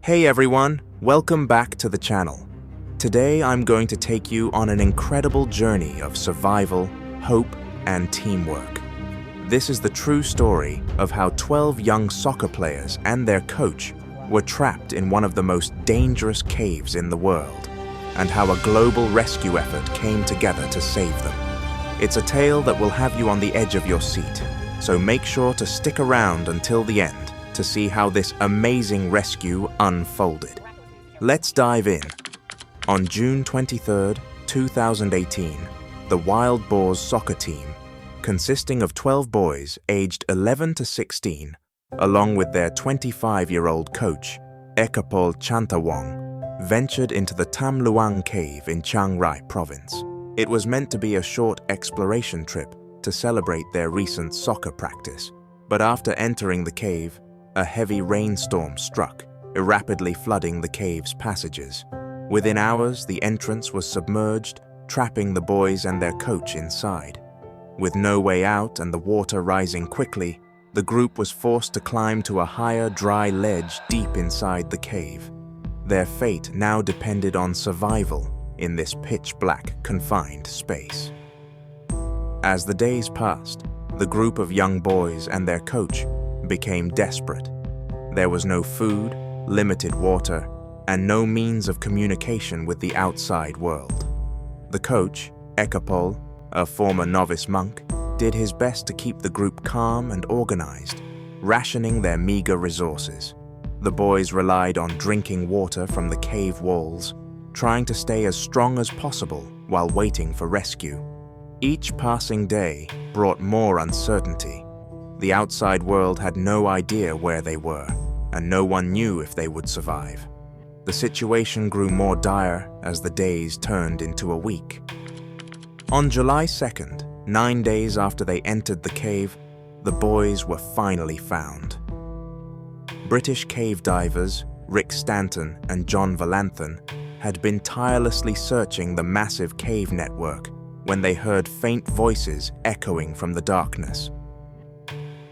Hey everyone, welcome back to the channel. Today I'm going to take you on an incredible journey of survival, hope, and teamwork. This is the true story of how 12 young soccer players and their coach were trapped in one of the most dangerous caves in the world, and how a global rescue effort came together to save them. It's a tale that will have you on the edge of your seat, so make sure to stick around until the end to see how this amazing rescue unfolded. Let's dive in. On June 23, 2018, the Wild Boars soccer team, consisting of 12 boys aged 11 to 16, along with their 25-year-old coach, Ekapol Chantawong, ventured into the Tam Luang cave in Chiang Rai province. It was meant to be a short exploration trip to celebrate their recent soccer practice, but after entering the cave, a heavy rainstorm struck, rapidly flooding the cave's passages. Within hours, the entrance was submerged, trapping the boys and their coach inside. With no way out and the water rising quickly, the group was forced to climb to a higher, dry ledge deep inside the cave. Their fate now depended on survival in this pitch-black, confined space. As the days passed, the group of young boys and their coach became desperate. There was no food, limited water, and no means of communication with the outside world. The coach, Ekapol, a former novice monk, did his best to keep the group calm and organized, rationing their meager resources. The boys relied on drinking water from the cave walls, trying to stay as strong as possible while waiting for rescue. Each passing day brought more uncertainty. The outside world had no idea where they were, and no one knew if they would survive. The situation grew more dire as the days turned into a week. On July 2nd, 9 days after they entered the cave, the boys were finally found. British cave divers Rick Stanton and John Valanthan had been tirelessly searching the massive cave network when they heard faint voices echoing from the darkness.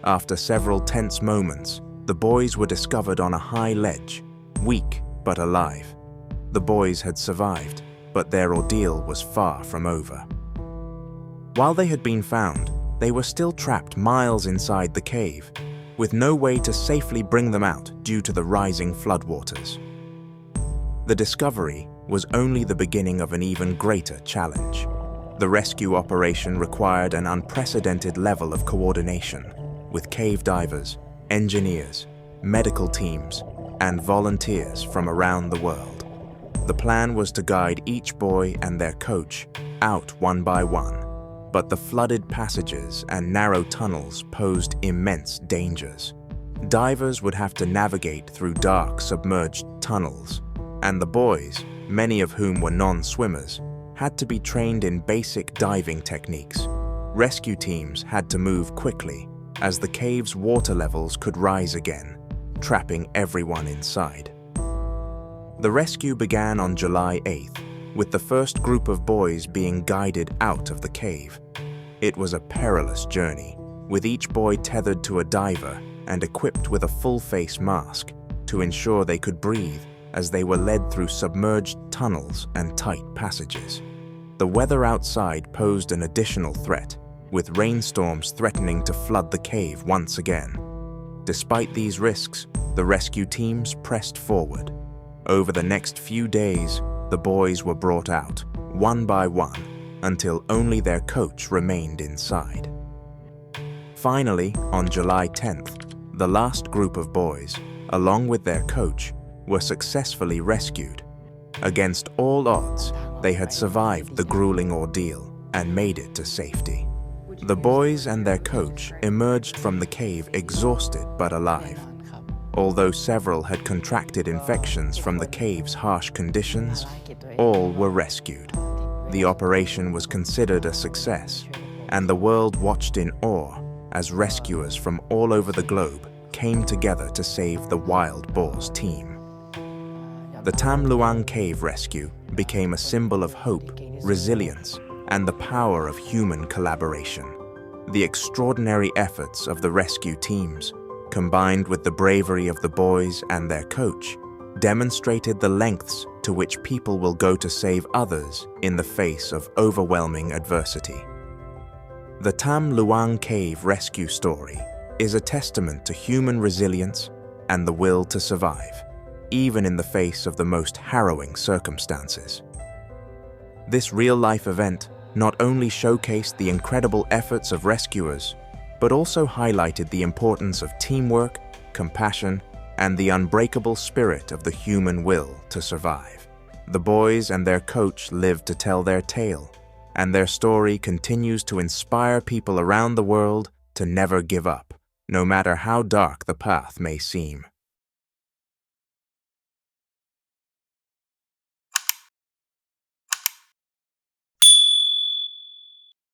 After several tense moments, the boys were discovered on a high ledge, weak but alive. The boys had survived, but their ordeal was far from over. While they had been found, they were still trapped miles inside the cave, with no way to safely bring them out due to the rising floodwaters. The discovery was only the beginning of an even greater challenge. The rescue operation required an unprecedented level of coordination, with cave divers, engineers, medical teams, and volunteers from around the world. The plan was to guide each boy and their coach out one by one, but the flooded passages and narrow tunnels posed immense dangers. Divers would have to navigate through dark, submerged tunnels, and the boys, many of whom were non-swimmers, had to be trained in basic diving techniques. Rescue teams had to move quickly, as the cave's water levels could rise again, trapping everyone inside. The rescue began on July 8th, with the first group of boys being guided out of the cave. It was a perilous journey, with each boy tethered to a diver and equipped with a full-face mask to ensure they could breathe as they were led through submerged tunnels and tight passages. The weather outside posed an additional threat, with rainstorms threatening to flood the cave once again. Despite these risks, the rescue teams pressed forward. Over the next few days, the boys were brought out, one by one, until only their coach remained inside. Finally, on July 10th, the last group of boys, along with their coach, were successfully rescued. Against all odds, they had survived the grueling ordeal and made it to safety. The boys and their coach emerged from the cave exhausted but alive. Although several had contracted infections from the cave's harsh conditions, all were rescued. The operation was considered a success, and the world watched in awe as rescuers from all over the globe came together to save the Wild Boars team. The Tam Luang Cave rescue became a symbol of hope, resilience, and the power of human collaboration. The extraordinary efforts of the rescue teams, combined with the bravery of the boys and their coach, demonstrated the lengths to which people will go to save others in the face of overwhelming adversity. The Tam Luang Cave rescue story is a testament to human resilience and the will to survive, even in the face of the most harrowing circumstances. This real-life event not only showcased the incredible efforts of rescuers, but also highlighted the importance of teamwork, compassion, and the unbreakable spirit of the human will to survive. The boys and their coach lived to tell their tale, and their story continues to inspire people around the world to never give up, no matter how dark the path may seem.